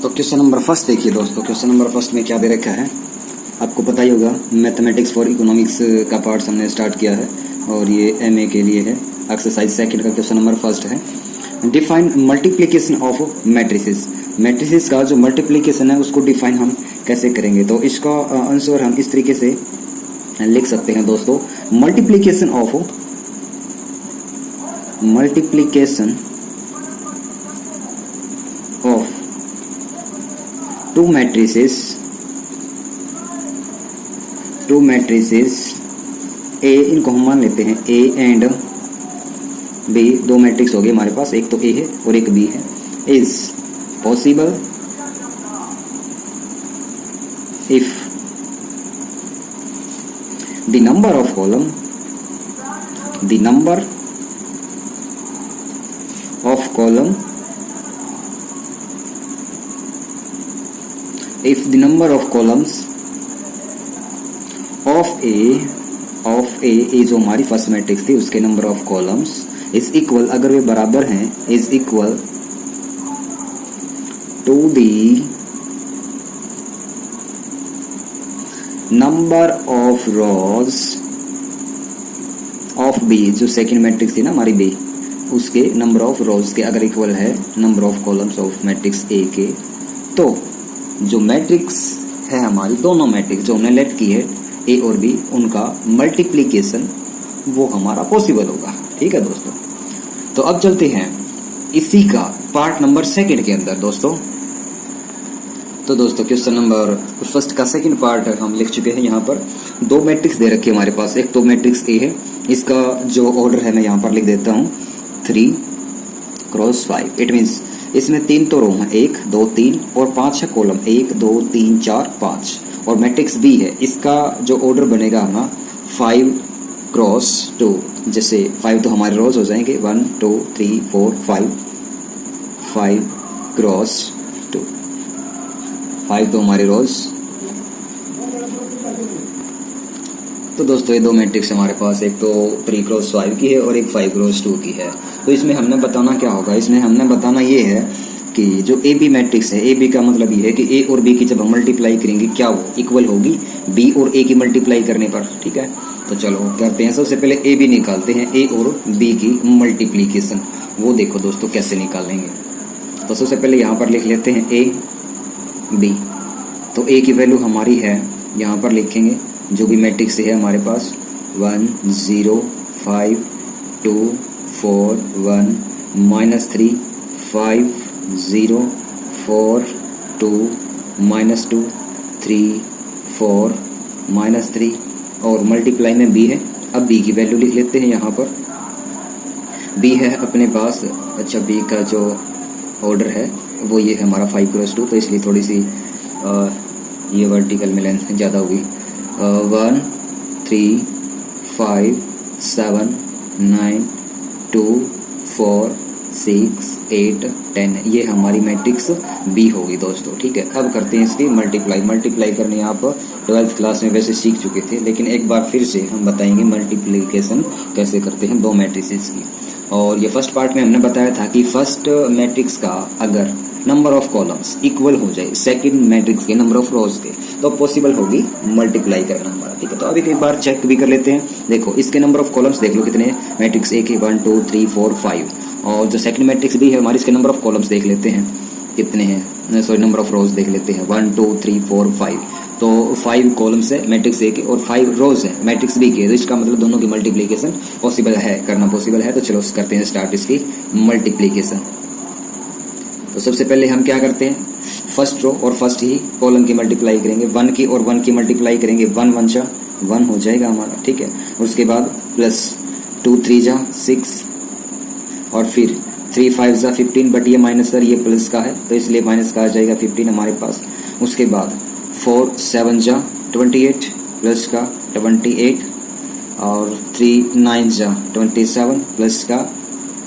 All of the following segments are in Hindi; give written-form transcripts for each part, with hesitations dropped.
तो क्वेश्चन नंबर फर्स्ट देखिए दोस्तों, क्वेश्चन नंबर फर्स्ट में क्या दे रखा है आपको पता ही होगा। मैथमेटिक्स फॉर इकोनॉमिक्स का पार्ट हमने स्टार्ट किया है और ये एमए के लिए है। एक्सरसाइज सेकंड का क्वेश्चन नंबर फर्स्ट है, define multiplication of matrices. Matrices का जो मल्टीप्लिकेशन है उसको डिफाइन हम कैसे करेंगे, तो इसका आंसर हम इस तरीके से लिख सकते हैं दोस्तों। मल्टीप्लिकेशन ऑफ टू मैट्रिसेस ए, इनको हम मान लेते हैं ए एंड बी, दो मैट्रिक्स हो गए हमारे पास, एक तो ए है और एक बी है, is possible if the number of column if the number of columns of A ये जो हमारी फर्स्ट मैट्रिक्स थी उसके number of columns is equal, अगर वे बराबर हैं, is equal to the number of rows of B, जो सेकंड मैट्रिक्स थी ना हमारी बी, उसके नंबर ऑफ रोज के अगर इक्वल है number of columns of matrix A के, तो जो मैट्रिक्स है हमारी, दोनों मैट्रिक्स जो हमने लेट की है ए और बी, उनका मल्टीप्लिकेशन वो हमारा पॉसिबल होगा। ठीक है दोस्तों, तो अब चलते हैं इसी का पार्ट नंबर सेकंड के अंदर दोस्तों। तो दोस्तों क्वेश्चन नंबर फर्स्ट का सेकंड पार्ट हम लिख चुके हैं। यहाँ पर दो मैट्रिक्स दे रखे हैं हमारे पास, एक तो मैट्रिक्स ए है, इसका जो ऑर्डर है मैं यहाँ पर लिख देता हूँ 3 क्रॉस 5। इट मीन्स इसमें 3 तो रो है, 1 2 3 और 5 है कॉलम, 1 2 3 4 5। और मैट्रिक्स बी है, इसका जो ऑर्डर बनेगा हमारा 5 क्रॉस 2, जैसे 5 तो हमारे रोज हो जाएंगे 1 2 3 4 5 क्रॉस 2, 5 तो हमारे रोज। तो दोस्तों ये दो मैट्रिक्स हमारे पास, एक तो 3 क्रॉस 5 की है और एक 5 क्रॉस 2 की है। तो इसमें हमने बताना क्या होगा, इसमें हमने बताना ये है कि जो ए बी मैट्रिक्स है, ए बी का मतलब ये है कि ए और बी की जब हम मल्टीप्लाई करेंगे क्या वो इक्वल होगी बी और ए की मल्टीप्लाई करने पर। ठीक है, तो चलो करते हैं। सबसे पहले ए बी निकालते हैं, ए और बी की मल्टीप्लीकेशन, वो देखो दोस्तों कैसे निकालेंगे। तो सबसे पहले यहाँ पर लिख लेते हैं ए बी। तो ए की वैल्यू हमारी है, यहाँ पर लिखेंगे जो भी मैट्रिक्स है हमारे पास 1 0 5 2 4 1 -3 5 0 4 2 -2 3 4 -3 और मल्टीप्लाई में बी है। अब बी की वैल्यू लिख लेते हैं यहाँ पर, बी है अपने पास। अच्छा, बी का जो ऑर्डर है वो ये है हमारा 5 क्रॉस 2, तो इसलिए थोड़ी सी ये वर्टिकल में लेंथ ज़्यादा होगी। 1 3 5 7 9 2 4 6 8 10, ये हमारी मैट्रिक्स बी होगी दोस्तों। ठीक है, अब करते हैं इसकी मल्टीप्लाई करने आप 12th क्लास में वैसे सीख चुके थे, लेकिन एक बार फिर से हम बताएंगे मल्टीप्लिकेशन कैसे करते हैं दो मैट्रिसेस की। और ये फर्स्ट पार्ट में हमने बताया था कि फर्स्ट मैट्रिक्स का अगर नंबर ऑफ कॉलम्स इक्वल हो जाए सेकंड मैट्रिक्स के नंबर ऑफ रोज के, तो पॉसिबल होगी मल्टीप्लाई करना हमारा। ठीक है, तो अभी एक बार चेक भी कर लेते हैं। देखो इसके नंबर ऑफ कॉलम्स देख लो कितने, मैट्रिक्स ए के 1 2 3 4 5, और जो सेकंड मैट्रिक्स बी है हमारी, इसके नंबर ऑफ कॉलम्स देख लेते हैं कितने हैं, सॉरी नंबर ऑफ रोज देख लेते हैं 1 2 3 4 5। तो 5 कॉलम्स है मैट्रिक्स ए के और 5 रोज है मैट्रिक्स बी के, तो इसका मतलब दोनों की मल्टीप्लिकेशन पॉसिबल है, करना पॉसिबल है। तो चलो करते हैं स्टार्ट इसकी मल्टीप्लिकेशन। तो सबसे पहले हम क्या करते हैं, फर्स्ट रो और फर्स्ट ही कॉलम की मल्टीप्लाई करेंगे, 1 की और 1 की मल्टीप्लाई करेंगे, 1 1 जा 1 हो जाएगा हमारा। ठीक है, और उसके बाद प्लस 2 3 जा 6 और फिर 3 5 जा 15, बट ये माइनस सर ये प्लस का है तो इसलिए माइनस का आ जाएगा 15 हमारे पास। उसके बाद 4 7 जा 28 प्लस का 28 और 3 9 जा 27 प्लस का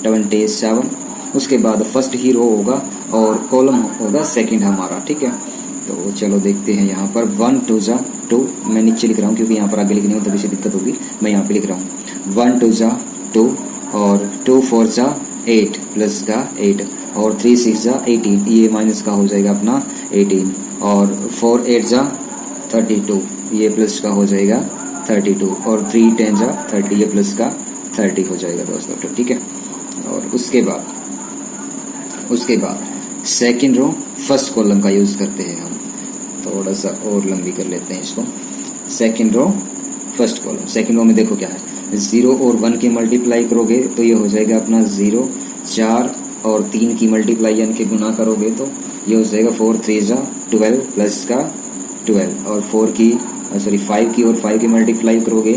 27। उसके बाद फर्स्ट ही रो होगा और कॉलम होगा सेकंड हमारा। ठीक है, तो चलो देखते हैं यहाँ पर 1 2 जा 2, मैं नीचे लिख रहा हूँ क्योंकि यहाँ पर आगे लिखने में तभी से दिक्कत होगी, मैं यहाँ पे लिख रहा हूँ 1 2 जा 2 और 2 4 जा 8 प्लस का 8 और 3 6 जा 18, ये माइनस का हो जाएगा अपना 18 और 4 8 जा 32, ये प्लस का हो जाएगा 32 और 3 10 जा 30, ये प्लस का 30 हो जाएगा दोस्तों। तो ठीक है, और उसके बाद सेकंड रो फर्स्ट कॉलम का यूज करते हैं हम, थोड़ा सा और लंबी कर लेते हैं इसको। Second row first column, second row में देखो क्या है, 0 और 1 की मल्टीप्लाई करोगे तो ये हो जाएगा अपना 0, 4 और 3 की मल्टीप्लाई यानी कि गुना करोगे तो ये हो जाएगा 4 3 जा 12 प्लस का 12 और 5 की और 5 की मल्टीप्लाई करोगे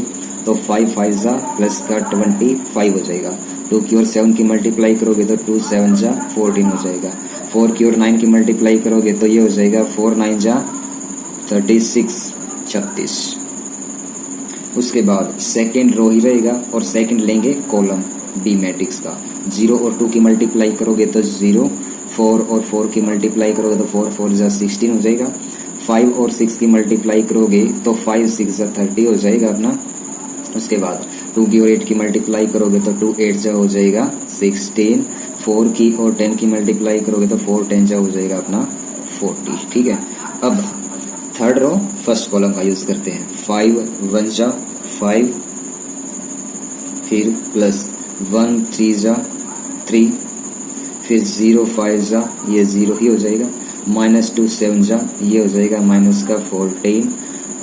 तो 5 5 जा प्लस का 25 हो जाएगा। 2 की और 7 की मल्टीप्लाई करोगे तो 2 7 जा 14 हो जाएगा। 4 की और 9 की मल्टीप्लाई करोगे तो ये हो जाएगा 4 9 जा 36। उसके बाद सेकंड रो ही रहेगा और सेकंड लेंगे कॉलम बी मैट्रिक्स का। 0 और 2 की मल्टीप्लाई करोगे तो 0, 4 और 4 की मल्टीप्लाई करोगे तो 4 4 जा 16 हो जाएगा। 5 और 6 की मल्टीप्लाई करोगे तो 5 6 जा 30 हो जाएगा अपना। उसके बाद 2 की और 8 की मल्टीप्लाई करोगे तो 2 8 जा हो जाएगा 16। 4 की और 10 की मल्टीप्लाई करोगे तो 4 10 जा हो जाएगा अपना 40। ठीक है, अब थर्ड रो फर्स्ट कॉलम का यूज करते हैं। 5 1 जा 5, फिर प्लस 1 3 जा 3, फिर 0 5 जा ये 0 ही हो जाएगा, -2 7 जा ये हो जाएगा माइनस का 14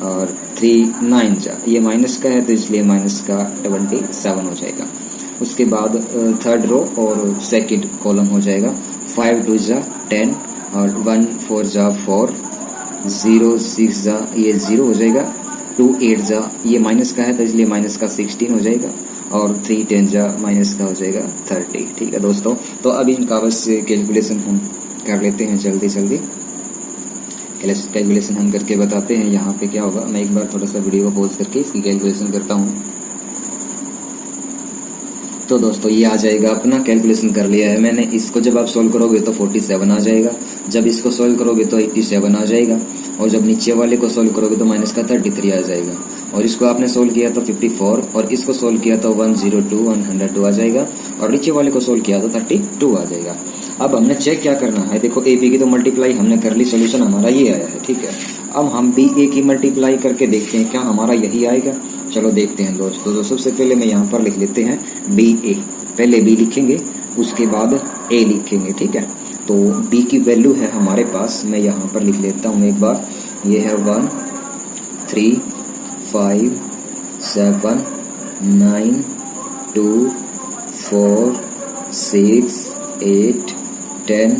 और 3 9 जा ये माइनस का है तो इसलिए माइनस का 27 हो जाएगा। उसके बाद थर्ड रो और सेकंड कॉलम हो जाएगा। 5 2 जा 10 और 1 4 जा 4, 0 6 जा ये 0 हो जाएगा। 2 8 जा ये माइनस का है तो इसलिए माइनस का 16 हो जाएगा और 3 10 जा माइनस का हो जाएगा 30। ठीक है दोस्तों, तो अभी इनका बस कैलकुलेशन हम कर लेते हैं जल्दी कैलकुलेशन हम करके बताते हैं। यहाँ पे क्या होगा, मैं एक बार थोड़ा सा वीडियो को पॉज करके इसकी कैलकुलेशन करता हूँ। तो दोस्तों ये आ जाएगा अपना, कैलकुलेशन कर लिया है मैंने। इसको जब आप सोल्व करोगे तो 47 आ जाएगा, जब इसको सोल्व करोगे तो 87 आ जाएगा और जब नीचे वाले को सोल्व करोगे तो माइनस का 33 आ जाएगा और इसको आपने सोल्व किया तो 54 और इसको सोल्व किया तो 102 आ जाएगा और नीचे वाले को सोल्व किया तो 32 आ जाएगा। अब हमने चेक क्या करना है, देखो ए बी की तो मल्टीप्लाई हमने कर ली, सोल्यूशन हमारा ये आया है। ठीक है, अब हम बी ए की मल्टीप्लाई करके देखते हैं क्या हमारा यही आएगा। चलो देखते हैं दोस्तों। तो सबसे पहले मैं यहाँ पर लिख लेते हैं बी ए, पहले बी लिखेंगे उसके बाद ए लिखेंगे। ठीक है, तो बी की वैल्यू है हमारे पास, मैं यहाँ पर लिख लेता हूँ एक बार, ये है 1 3 5 7 9 2 4 6 8 10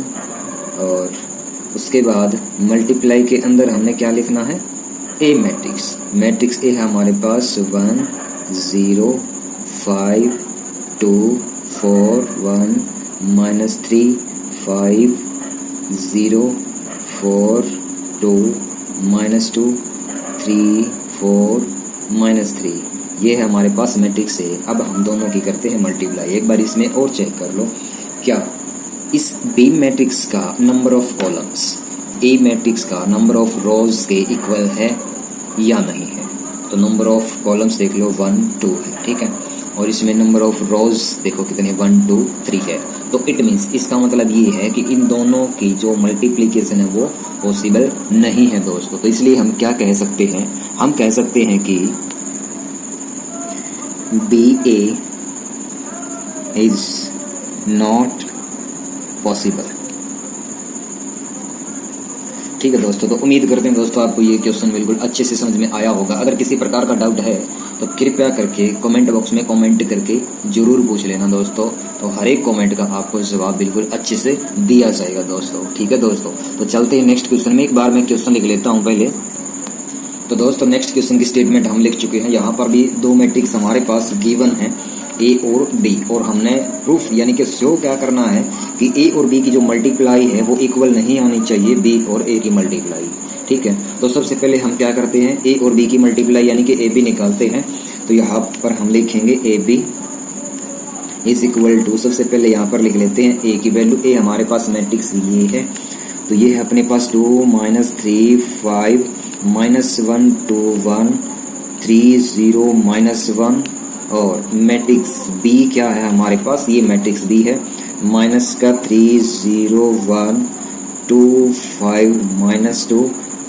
और उसके बाद मल्टीप्लाई के अंदर हमने क्या लिखना है, ए मैट्रिक्स ए है हमारे पास 1 0 5 2 4 1 -3 5 0 4 2 -2 3 4 -3, ये है हमारे पास मैट्रिक्स ए। अब हम दोनों की करते हैं मल्टीप्लाई। एक बार इसमें और चेक कर लो, क्या इस बी मैट्रिक्स का number of columns A matrix का नंबर ऑफ रोज के इक्वल है या नहीं है। तो नंबर ऑफ कॉलम्स देख लो 1 2 है। ठीक है, और इसमें नंबर ऑफ रोज देखो कितने 1 2 3 है। तो इट मीन्स इसका मतलब ये है कि इन दोनों की जो मल्टीप्लिकेशन है वो पॉसिबल नहीं है दोस्तों। तो इसलिए हम क्या कह सकते हैं, हम कह सकते हैं कि B A is not possible. ठीक है दोस्तों, तो उम्मीद करते हैं दोस्तों आपको ये क्वेश्चन बिल्कुल अच्छे से समझ में आया होगा। अगर किसी प्रकार का डाउट है तो कृपया करके कमेंट बॉक्स में कमेंट करके जरूर पूछ लेना दोस्तों, तो हर एक कमेंट का आपको जवाब बिल्कुल अच्छे से दिया जाएगा दोस्तों। ठीक है दोस्तों, तो चलते हैं नेक्स्ट क्वेश्चन में। एक बार मैं क्वेश्चन लिख लेता हूँ पहले। तो दोस्तों नेक्स्ट क्वेश्चन की स्टेटमेंट हम लिख चुके हैं। यहाँ पर भी दो मैट्रिक्स हमारे पास गिवन है, ए और बी, और हमने प्रूफ यानी कि शो क्या करना है कि ए और बी की जो मल्टीप्लाई है वो इक्वल नहीं आनी चाहिए बी और ए की मल्टीप्लाई। ठीक है, तो सबसे पहले हम क्या करते हैं, ए और बी की मल्टीप्लाई यानी कि ए बी निकालते हैं। तो यहाँ पर हम लिखेंगे A B is equal to, सबसे पहले यहाँ पर लिख लेते हैं ए की वैल्यू। ए हमारे पास मैट्रिक्स ये है, तो ये है अपने पास 2 -3 5 -1 2 1 3 0 -1 और मैट्रिक्स बी क्या है हमारे पास, ये मैट्रिक्स बी है माइनस का 3 0 1 2 5 -2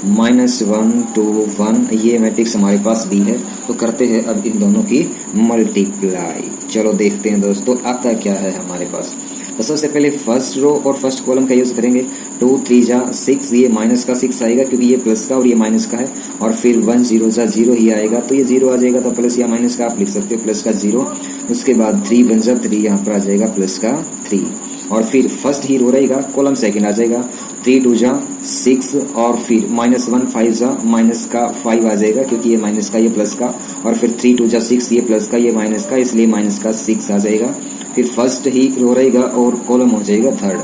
-1 2 1, ये मैट्रिक्स हमारे पास बी है। तो करते हैं अब इन दोनों की मल्टीप्लाई। चलो देखते हैं दोस्तों आता क्या है हमारे पास। तो सबसे पहले फर्स्ट रो और फर्स्ट कॉलम का यूज करेंगे। 2 3 जा 6, ये माइनस का 6 आएगा क्योंकि ये प्लस का और ये माइनस का है। और फिर 1 0 जा 0 ही आएगा, तो ये 0 आ जाएगा, तो प्लस या माइनस का आप लिख सकते हो, प्लस का 0। उसके बाद 3 1 जा 3, यहाँ पर आ जाएगा प्लस का 3। और फिर फर्स्ट ही रो रहेगा, कॉलम सेकंड आ जाएगा। 3 2 जा 6 और फिर -1 5 जा माइनस का 5 आ जाएगा क्योंकि ये माइनस का ये प्लस का। और फिर 3 2 जा 6, ये प्लस का ये माइनस का, इसलिए माइनस का 6 आ जाएगा। फिर फर्स्ट ही रो रहेगा और कॉलम हो जाएगा थर्ड।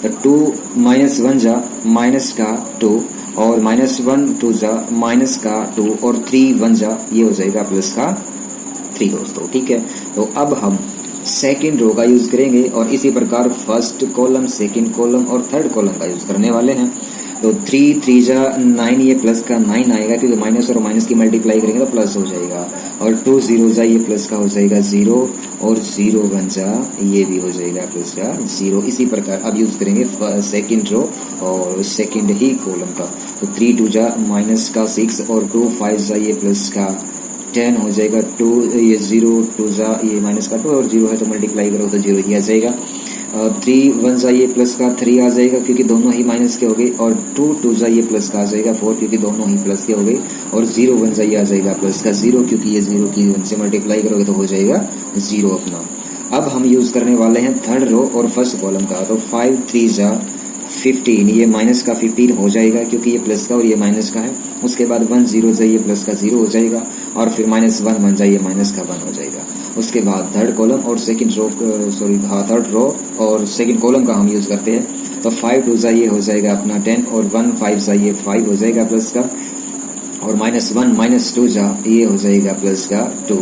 तो 2 -1 जा माइनस का 2 और -1 2 जा माइनस का 2 और 3 1 जा ये हो जाएगा प्लस का 3 दोस्तों, ठीक है। तो अब हम सेकंड रो का यूज करेंगे और इसी प्रकार फर्स्ट कॉलम, सेकंड कॉलम और थर्ड कॉलम का यूज करने वाले हैं। तो 3 3 जा 9, ये प्लस का 9 आएगा क्योंकि माइनस और माइनस की मल्टीप्लाई करेंगे तो प्लस हो जाएगा। और 2 0 जा ये प्लस का हो जाएगा 0 और 0 1 जा ये भी हो जाएगा प्लस का 0। इसी प्रकार अब यूज करेंगे सेकंड रो और सेकंड ही कॉलम का। तो 3 2 जा माइनस का 6 और 2 5 जा ये प्लस का 10 हो जाएगा। 2 ये 0 2 जा ये माइनस का 2 और 0 है तो मल्टीप्लाई करो तो 0 ही आ जाएगा। 3 1 जा ये प्लस का 3 आ जाएगा क्योंकि दोनों ही माइनस के हो गए। और 2 2 जा ये प्लस का आ जाएगा 4 क्योंकि दोनों ही प्लस के हो गए। और 0 1 जा ये आ जाएगा प्लस का 0 क्योंकि ये 0 की 1 से मल्टीप्लाई करोगे तो हो जाएगा 0 अपना। अब हम यूज करने वाले हैं थर्ड रो और फर्स्ट कॉलम का। तो 5 3 जा 15, ये माइनस का 15 हो जाएगा क्योंकि ये प्लस का और ये माइनस का है। उसके बाद 1 0 जा ये प्लस का 0 हो जाएगा और फिर -1 1 जा ये माइनस का 1 हो जाएगा। उसके बाद थर्ड कॉलम और सेकंड रो थर्ड रो और सेकंड कॉलम का हम यूज करते हैं। तो 5 2 जा ये हो जाएगा अपना 10 और 1 5 जा ये 5 हो जाएगा प्लस का। और -1 -2 जा ये हो जाएगा प्लस का 2।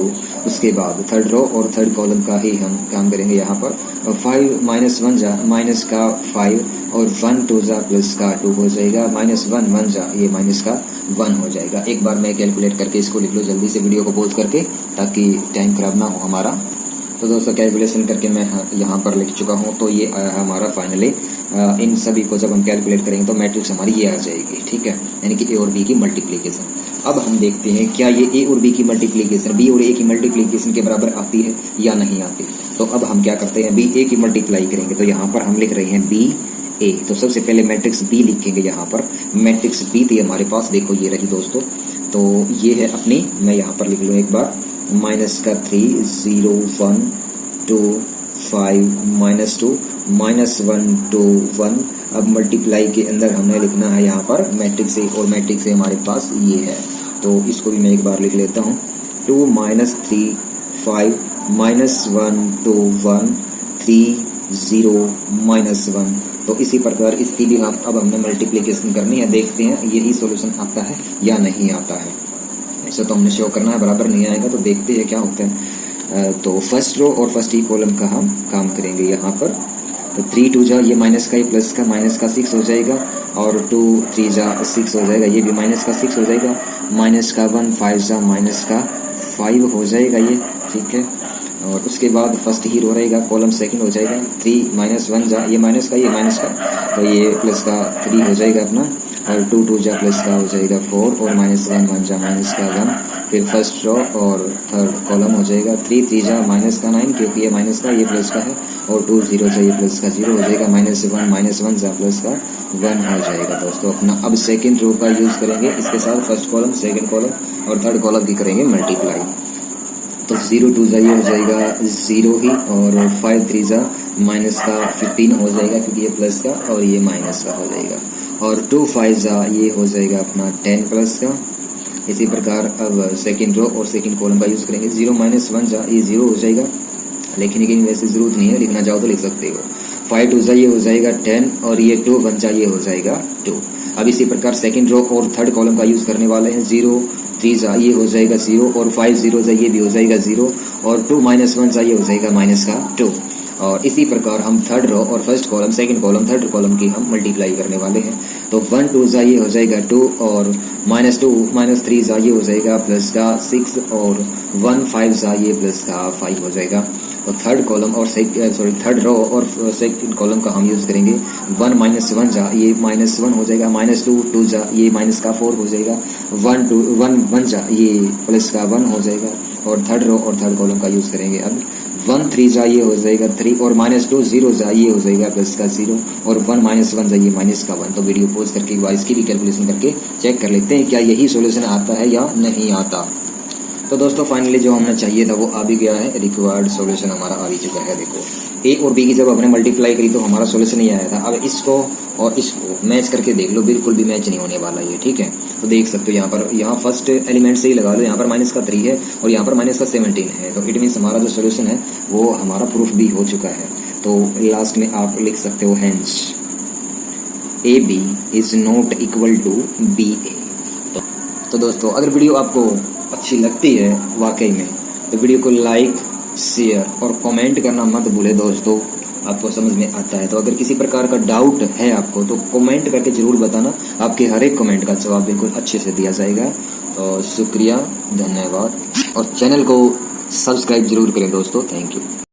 उसके बाद थर्ड रो और थर्ड कॉलम का ही हम काम करेंगे यहाँ पर। 5 -1 जा माइनस का 5 और 1 2 जा प्लस का 2 हो जाएगा। -1 1 जा ये माइनस का 1 हो जाएगा। एक बार मैं कैलकुलेट करके इसको लिख लो जल्दी से वीडियो को पॉज करके, ताकि टाइम खराब ना हो हमारा। तो दोस्तों कैलकुलेशन करके मैं यहाँ पर लिख चुका हूँ। तो ये आया हमारा फाइनली। इन सभी को जब हम कैलकुलेट करेंगे तो मैट्रिक्स हमारी ये आ जाएगी, ठीक है, यानी कि ए और बी की मल्टीप्लीकेशन। अब हम देखते हैं क्या ये ए और बी की मल्टीप्लीकेशन बी और ए की मल्टीप्लीकेशन के बराबर आती है या नहीं आती। तो अब हम क्या करते हैं, बी ए की मल्टीप्लाई करेंगे। तो यहाँ पर हम लिख रहे हैं बी ए। तो सबसे पहले मैट्रिक्स बी लिखेंगे यहाँ पर। मैट्रिक्स बी थी हमारे पास, देखो ये रही दोस्तों। तो ये है अपनी, मैं यहाँ पर लिख लूँ एक बार, माइनस का 3 0 1 2 5 -2 -1 2 1। अब मल्टीप्लाई के अंदर हमने लिखना है यहाँ पर मैट्रिक्स ए, और मैट्रिक्स ए हमारे पास ये है। तो इसको भी मैं एक बार लिख लेता हूँ। 2 -3 5 -1 2 1 3 0 -1। तो इसी प्रकार इसकी भी हम अब हमने मल्टीप्लिकेशन करनी है। देखते हैं यही सॉल्यूशन आता है या नहीं आता है। ऐसा तो हमने शो करना है, बराबर नहीं आएगा तो देखते हैं क्या होता है। तो फर्स्ट रो और फर्स्ट ही कॉलम का हम काम करेंगे यहाँ पर। तो 3 2 जा ये माइनस का, ये प्लस का, माइनस का 6 हो जाएगा। और 2 3 जा 6 हो जाएगा, ये भी माइनस का 6 हो जाएगा। माइनस का 1 5 जा माइनस का 5 हो जाएगा ये, ठीक है। और उसके बाद फर्स्ट ही रो रहेगा, कॉलम सेकंड हो जाएगा। 3 -1 जा ये माइनस का, ये माइनस का, तो ये प्लस का 3 हो जाएगा अपना। और 2 2 जा प्लस का हो जाएगा 4 और -1 1 जा माइनस का 1। फिर फर्स्ट रो और थर्ड कॉलम हो जाएगा। 3 3 जा माइनस का 9 क्योंकि ये माइनस का, ये प्लस का है। और 2 0 जा ये प्लस का 0 हो जाएगा। -1 जा प्लस का 1 हो जाएगा दोस्तों अपना। अब सेकंड रो का यूज करेंगे, इसके साथ फर्स्ट कॉलम, सेकंड कॉलम और थर्ड कॉलम की करेंगे मल्टीप्लाई। तो 0 2 जा ये हो जाएगा 0 ही। और 5 3 जा माइनस का 15 हो जाएगा क्योंकि ये प्लस का और ये माइनस का हो जाएगा। और 2 5 जा ये हो जाएगा अपना 10 प्लस का। इसी प्रकार अब सेकंड रो और सेकंड कॉलम का यूज करेंगे। 0 -1 जा ये 0 हो जाएगा, लेकिन वैसे जरूरत नहीं है, लिखना चाहो तो लिख सकते हो। 5 2 जा ये हो जाएगा 10 और ये 2 1 जा ये हो जाएगा 2। अब इसी प्रकार सेकंड रो और थर्ड कॉलम का यूज करने वाले हैं। 0 3 जा ये हो जाएगा 0 और 5 0 जा ये भी हो जाएगा 0 और 2 -1 जा ये हो जाएगा माइनस का 2। और इसी प्रकार हम थर्ड रो और first column, second column, third column की हम मल्टीप्लाई करने वाले हैं। तो 1 2 जा ये हो जाएगा 2 और -2 -3 जा ये हो जाएगा प्लस का 6 और 1 5 जा ये प्लस का 5 हो जाएगा। तो थर्ड कॉलम और थर्ड रो और सेकंड कॉलम का हम यूज करेंगे। 1 -1 जा ये -1 हो जाएगा, -2 2 जा ये माइनस का 4 हो जाएगा, 1 जा ये प्लस का 1 हो जाएगा। और थर्ड रो और थर्ड कॉलम का यूज करेंगे। अब 1 3 जा ये हो जाएगा 3 और -2 0 जा ये हो जाएगा प्लस का 0 और 1 -1 जा ये माइनस का 1। तो वीडियो पॉज करके एक बार इसकी भी कैलकुलेशन करके चेक कर लेते हैं क्या यही सॉल्यूशन आता है या नहीं आता। तो दोस्तों फाइनली जो हमने चाहिए था वो आ भी गया है, रिक्वायर्ड सॉल्यूशन हमारा आ भी चुका है। देखो ए और बी की जब हमने मल्टीप्लाई करी तो हमारा सॉल्यूशन ही आया था। अब इसको और इसको मैच करके देख लो, बिल्कुल भी मैच नहीं होने वाला ये, ठीक है। तो देख सकते हो यहाँ फर्स्ट एलिमेंट से ही लगा लो, यहाँ पर -3 है और यहाँ पर -17 है। तो इट मीन्स हमारा जो सोल्यूशन है वो हमारा प्रूफ भी हो चुका है। तो लास्ट में आप लिख सकते हो hence A B is not equal to B A. तो दोस्तों अगर वीडियो आपको अच्छी लगती है वाकई में तो वीडियो को लाइक, शेयर और कमेंट करना मत भूले दोस्तों, आपको समझ में आता है। तो अगर किसी प्रकार का डाउट है आपको तो कमेंट करके जरूर बताना, आपके हर एक कमेंट का जवाब बिल्कुल अच्छे से दिया जाएगा। तो शुक्रिया, धन्यवाद और चैनल को सब्सक्राइब जरूर करें दोस्तों। Thank you.